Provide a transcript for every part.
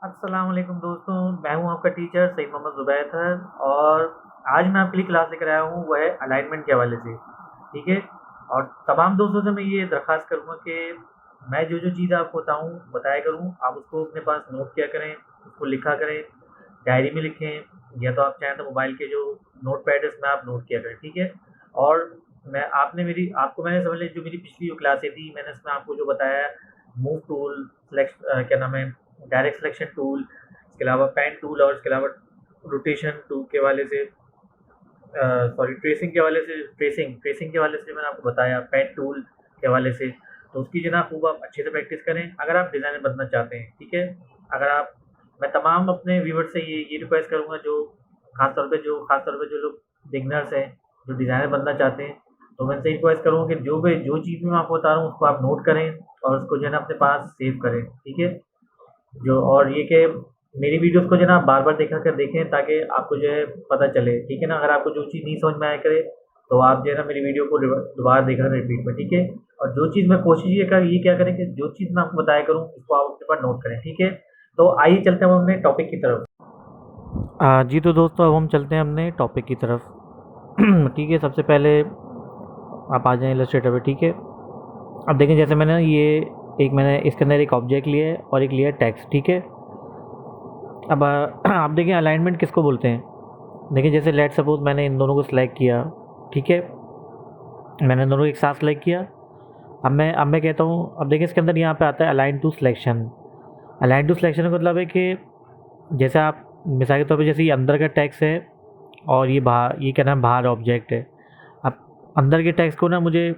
अस्सलाम वालेकुम दोस्तों, मैं हूं आपका टीचर सईद मोहम्मद ज़ुबैर सर। और आज मैं आपके लिए क्लास लेकर आया हूं, वह है अलाइनमेंट के हवाले से। ठीक है। और तमाम दोस्तों से मैं ये दरख्वास्त करूंगा कि मैं जो जो चीज़ आपको बताया करूं, आप उसको अपने पास नोट किया करें, उसको लिखा करें, डायरी में लिखें, या तो आप चाहें तो मोबाइल के जो नोट पैड है उसमें आप नोट किया करें। ठीक है। और मैंने समझ लीजिए जो मेरी पिछली जो क्लासें थी, मैंने उसमें आपको जो बताया, मूव टूल, क्या नाम है, डायरेक्ट सिलेक्शन टूल, इसके अलावा पेन टूल, और इसके अलावा रोटेशन टूल के हवाले से, सॉरी, ट्रेसिंग के हवाले से मैंने आपको बताया, पेन टूल के हवाले से। तो उसकी जो ना खूब आप अच्छे से प्रैक्टिस करें अगर आप डिज़ाइनर बनना चाहते हैं। ठीक है। अगर आप मैं तमाम अपने व्यूवर्स से ये रिक्वेस्ट करूँगा, जो खास तौर पे जो लोग बिगनर्स हैं, जो डिज़ाइनर बनना चाहते हैं, तो मैं इनसे रिक्वेस्ट करूँगा कि जो चीज़ भी मैं आपको बता रहा हूँ उसको आप नोट करें और उसको जो है ना अपने पास सेव करें। ठीक है। जो और ये कि मेरी वीडियोस को जो है ना आप बार-बार देखा कर देखें, ताकि आपको जो है पता चले। ठीक है ना? अगर आपको जो चीज़ नहीं समझ में आया करे, तो आप जो है ना मेरी वीडियो को दोबारा देखना रिपीट में। ठीक है। और जो चीज़ मैं कोशिश ये क्या करें कि जो चीज़ मैं आपको बताया करूँ उसको आप अपने पास नोट करें। ठीक है। तो आइए चलते हैं हम अपने टॉपिक की तरफ। जी तो दोस्तों अब हम चलते हैं अपने टॉपिक की तरफ। ठीक है, सबसे पहले आप आ जाएं इलस्ट्रेटर पे। ठीक है। अब देखें, जैसे मैंने इसके अंदर एक ऑब्जेक्ट लिया है और एक लिया है टेक्स्ट। ठीक है। अब आप देखें अलाइनमेंट किसको बोलते हैं। देखिए, जैसे लेट सपोज मैंने इन दोनों को सिलेक्ट किया। ठीक है। मैंने इन दोनों को एक साथ सिलेक्ट किया। अब मैं कहता हूँ, अब देखिए इसके अंदर यहाँ पे आता है align to selection. Align to selection का मतलब है कि जैसे आप मिसाल के तौर पे, जैसे ये अंदर का टैक्स है और ये क्या नाम, बाहर ऑब्जेक्ट है। अब अंदर के टैक्स को ना मुझे,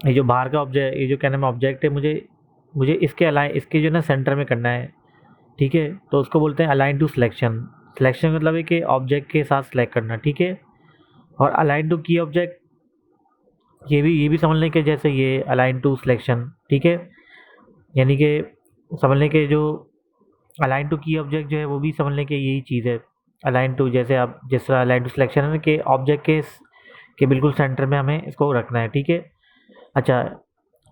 ये जो बाहर का ऑब्जेक्ट, ये जो क्या नाम ऑब्जेक्ट है, मुझे मुझे इसके जो ना सेंटर में करना है। ठीक है। तो उसको बोलते हैं अलाइन टू सिलेक्शन। सिलेक्शन मतलब है कि ऑब्जेक्ट के साथ सिलेक्ट करना। ठीक है। और अलाइन टू की ऑब्जेक्ट, ये भी समझ लें कि जैसे ये अलाइन टू सिलेक्शन। ठीक है। यानी कि समझ लें कि जो अलाइन टू की ऑब्जेक्ट जो है वो भी समझ लें कि यही चीज़ है। अलाइन टू, जैसे आप जिस तरह अलाइन टू सिलेक्शन है ना, कि ऑब्जेक्ट के बिल्कुल सेंटर में हमें इसको रखना है। ठीक है। अच्छा,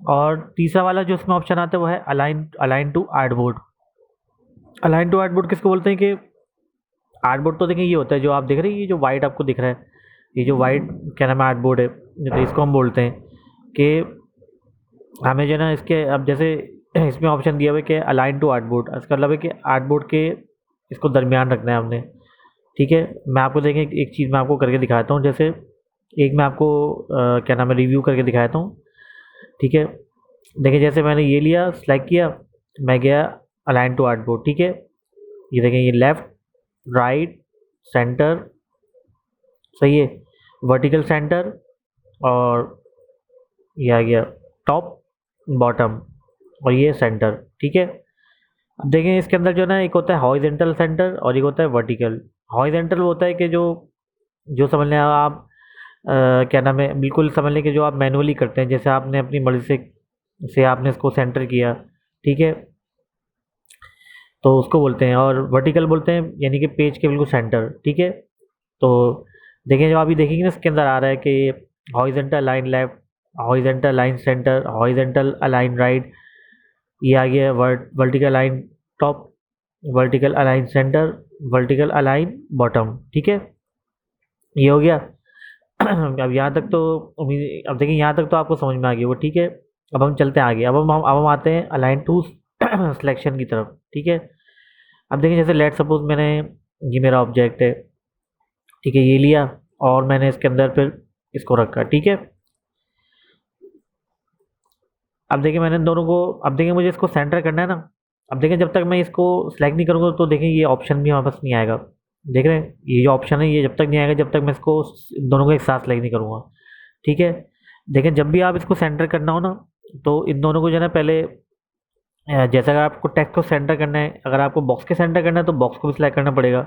और तीसरा वाला जो इसमें ऑप्शन आता है वो है align align to artboard. Align to artboard किसको बोलते हैं कि आर्टबोर्ड तो देखिए ये होता है जो आप देख रहे हैं, ये जो वाइट आपको दिख रहा है, ये जो वाइट क्या नाम है आर्टबोर्ड है, तो इसको हम बोलते हैं कि हमें जो है ना इसके, अब जैसे इसमें ऑप्शन दिया हुआ है कि अलाइन टू आर्टबोर्ड, इसका मतलब है कि आर्टबोर्ड के इसको दरमियान रखना है हमने। ठीक है। मैं आपको देखें, एक चीज़ मैं आपको करके दिखाता हूँ। जैसे एक मैं आपको क्या नाम है रिव्यू करके दिखाता हूँ। ठीक है। देखिए, जैसे मैंने ये लिया, सेलेक्ट किया, मैं गया अलाइन टू आर्टबोर्ड। ठीक है। ये देखें, ये लेफ्ट, राइट, सेंटर, सही है, वर्टिकल सेंटर, और ये आ गया टॉप, बॉटम, और ये सेंटर। ठीक है। अब देखें इसके अंदर जो है ना, एक होता है हॉरिजेंटल सेंटर और एक होता है वर्टिकल। हॉरिजेंटल वो होता है कि जो जो समझ लें आप, क्या नाम है, बिल्कुल समझ लें कि जो आप मैनुअली करते हैं, जैसे आपने अपनी मर्ज़ी से आपने इसको सेंटर किया। ठीक है। तो उसको बोलते हैं, और वर्टिकल बोलते हैं यानी कि पेज के बिल्कुल सेंटर। ठीक है। तो देखें, जो अभी देखेंगे ना, इसके अंदर आ रहा है कि horizontal line left, horizontal line centre, horizontal align right, ये आ गया vertical line top, vertical align centre, vertical align bottom. ठीक है। ये हो गया। अब यहाँ तक तो अब देखिए, यहाँ तक तो आपको समझ में आ गया वो। ठीक है। अब हम चलते हैं आगे। अब हम आते हैं अलाइन टू सिलेक्शन की तरफ। ठीक है। अब देखिए, जैसे लेट सपोज मैंने, ये मेरा ऑब्जेक्ट है। ठीक है, ये लिया और मैंने इसके अंदर फिर इसको रखा। ठीक है। अब देखिए मैंने इन दोनों को, अब देखिए मुझे इसको सेंटर करना है ना। अब देखिए, जब तक मैं इसको सेलेक्ट नहीं करूँगा तो देखिए ये ऑप्शन भी हमारे पास नहीं आएगा। देख रहे हैं, ये जो ऑप्शन है ये जब तक नहीं आएगा जब तक मैं इसको इन दोनों को एक साथ सेलेक्ट नहीं करूँगा। ठीक है। देखिए, जब भी आप इसको सेंटर करना हो ना, तो इन दोनों को जो है ना पहले, जैसे अगर आपको टेक्स्ट को सेंटर करना है, अगर आपको बॉक्स के सेंटर करना है तो बॉक्स को भी सिलेक्ट करना पड़ेगा।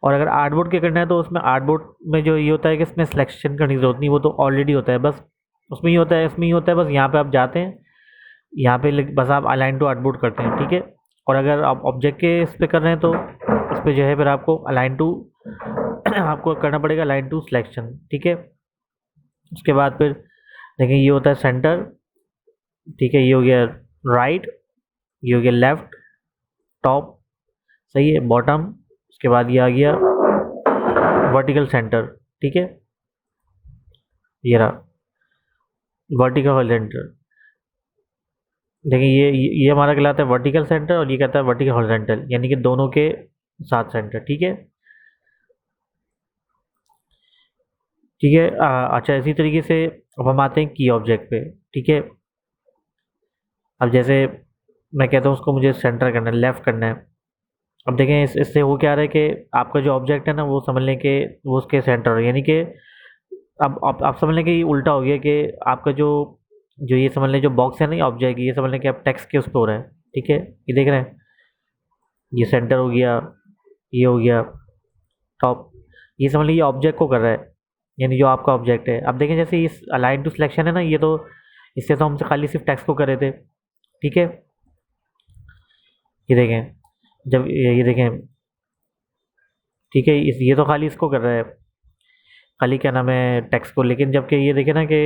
और अगर आर्टबोर्ड के करना है तो उसमें आर्टबोर्ड में जो ये होता है कि इसमें सिलेक्शन करने की जरूरत नहीं, वो तो ऑलरेडी होता है। बस उसमें ही होता है, इसमें ही होता है। बस यहाँ पे आप जाते हैं, यहाँ पे बस आप अलाइन टू आर्टबोर्ड करते हैं। ठीक है। और अगर आप ऑब्जेक्ट के इस पे कर रहे हैं तो इस पे जो है फिर आपको अलाइन टू आपको करना पड़ेगा अलाइन टू सिलेक्शन। ठीक है। उसके बाद फिर देखिए, ये होता है सेंटर। ठीक है, ये हो गया राइट, ये हो गया लेफ्ट, टॉप, सही है, बॉटम, उसके बाद ये आ गया वर्टिकल सेंटर, ठीक है, ये रहा वर्टिकल हॉरिजॉन्टल। देखिए ये हमारा कहलाता है वर्टिकल सेंटर और ये कहता है वर्टिकल हॉरिजॉन्टल, यानी कि दोनों के साथ सेंटर, ठीक है। ठीक है, अच्छा, इसी तरीके से अब हम आते हैं की ऑब्जेक्ट पे, ठीक है। अब जैसे मैं कहता हूँ उसको मुझे सेंटर करना है, लेफ़्ट करना है। अब देखें इससे हो क्या रहा है कि आपका जो ऑब्जेक्ट है ना वो समझ लें कि वो उसके सेंटर है, यानी कि अब आप समझ लें कि ये उल्टा हो गया कि आपका जो जो ये समझ लें जो बॉक्स है ना, ये ऑब्जेक्ट, ये समझ लें कि आप टेक्स्ट के उस पे हो रहा है, ठीक है। ये देख रहे हैं, ये सेंटर हो गया, ये हो गया टॉप, ये समझ लें ये ऑब्जेक्ट को कर रहा है, यानी जो आपका ऑब्जेक्ट है। अब देखें जैसे इस अलाइन टू सिलेक्शन है ना, ये तो इससे तो हमसे खाली सिर्फ टेक्स्ट को कर रहे थे, ठीक है। ये देखें, जब ये देखें, ठीक है, इस ये तो खाली इसको कर रहा है, खाली क्या नाम है टेक्स्ट को, लेकिन जबकि ये देखें ना कि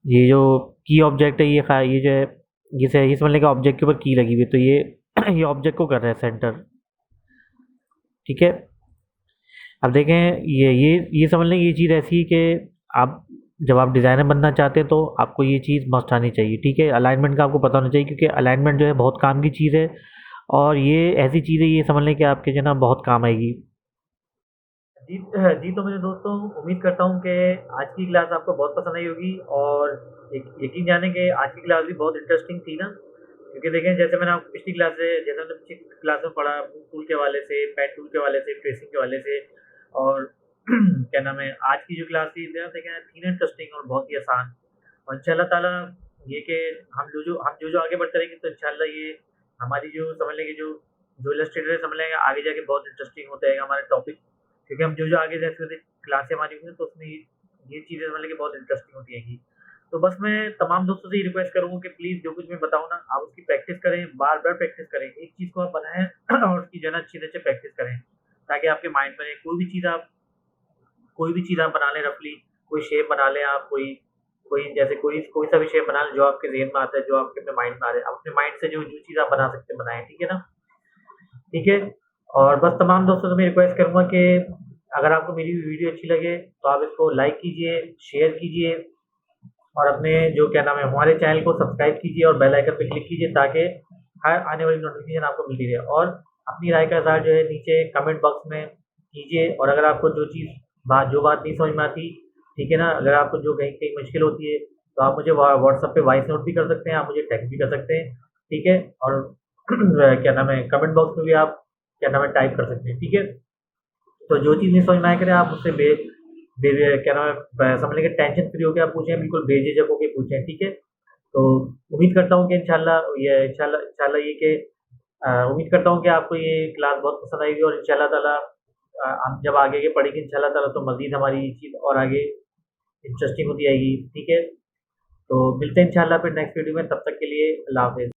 ये जो की ऑब्जेक्ट है, ये जो है ये समझ लें कि ऑब्जेक्ट के ऊपर की लगी हुई है, तो ये ये ऑब्जेक्ट को कर रहा है सेंटर, ठीक है। अब देखें ये समझ लें ये चीज़ ऐसी है कि आप जब आप डिज़ाइनर बनना चाहते हैं तो आपको ये चीज़ मस्ट आनी चाहिए, ठीक है। अलाइनमेंट का आपको पता होना चाहिए, क्योंकि अलाइनमेंट जो है बहुत काम की चीज़ है, और ये ऐसी चीज़ है, ये समझ लें कि आपके जो है ना बहुत काम आएगी। जी जी, तो मेरे दोस्तों, उम्मीद करता हूँ कि आज की क्लास आपको बहुत पसंद आई होगी, और यकीन जाने कि आज की क्लास भी बहुत इंटरेस्टिंग थी ना, क्योंकि देखें जैसे मैंने आपको पिछली क्लास से जैसे हमने पिछली क्लास में पढ़ा टूल के हवाले से, पेन टूल के हवाले से, ट्रेसिंग के हवाले से, और क्या नाम है, आज की जो क्लास थी देखें थी ना इंटरेस्टिंग और बहुत ही आसान। और इंशाल्लाह ताला ये कि हम जो आगे बढ़ते रहेंगे तो इंशाल्लाह ये हमारी जो समझ लेंगे जो इलस्ट्रेटर है समझ लेंगे आगे जाके बहुत इंटरेस्टिंग होता है हमारा टॉपिक, क्योंकि हम जो आगे जैसे क्लासें हमारी होंगी तो उसमें ये चीज़ें समझ लेंगे बहुत इंटरेस्टिंग होती रहेंगी। तो बस मैं तमाम दोस्तों से ये रिक्वेस्ट करूँगा कि प्लीज़ जो कुछ मैं बताऊँ ना आप उसकी प्रैक्टिस करें, बार-बार प्रैक्टिस करें। एक चीज़ को आप बनाएँ और उसकी जो है ना अच्छी तरह से प्रैक्टिस करें, ताकि आपके माइंड में रहे। कोई भी चीज़ आप बना लें रफली, कोई शेप बना लें आप, कोई कोई जैसे कोई सा भी शेप बना लें जो आपके ज़हन में आता है, जो आपके अपने माइंड में आ रहा है। आप अपने माइंड से जो जो चीज़ आप बना सकते हैं बनाएँ, ठीक है ना? ठीक है? और बस तमाम दोस्तों से मैं रिक्वेस्ट करूँगा कि अगर आपको मेरी वीडियो अच्छी लगे तो आप इसको लाइक कीजिए, शेयर कीजिए, और अपने जो क्या नाम है हमारे चैनल को सब्सक्राइब कीजिए और बेल आइकन पे क्लिक कीजिए, ताकि हर आने वाली नोटिफिकेशन आपको मिलती रहे। और अपनी राय का इज़हार जो है नीचे कमेंट बॉक्स में कीजिए, और अगर आपको जो बात नहीं समझ में आती, ठीक है ना, अगर आपको जो कहीं कहीं मुश्किल होती है तो आप मुझे व्हाट्सएप पे वॉइस नोट भी कर सकते हैं, आप मुझे टेक्स्ट भी कर सकते हैं, ठीक है। और क्या नाम है कमेंट बॉक्स में भी आप क्या नाम है टाइप कर सकते हैं, ठीक है। तो जो चीज़ नहीं समझ में आया करें आप उससे क्या नाम है समझ लेंगे टेंशन फ्री होकर आप पूछें, बिल्कुल बेझिझक होके पूछें, ठीक है। तो उम्मीद करता हूँ कि उम्मीद करता हूँ कि आपको ये क्लास बहुत पसंद आएगी, और इंशाल्लाह ताला हम जब आगे पढ़ेंगे इंशाल्लाह ताला तो मज़ीद हमारी ये चीज़ और आगे इंटरेस्टिंग होती आएगी, ठीक है। तो मिलते हैं इंशाल्लाह फिर नेक्स्ट वीडियो में, तब तक के लिए अल्लाह हाफ़िज़।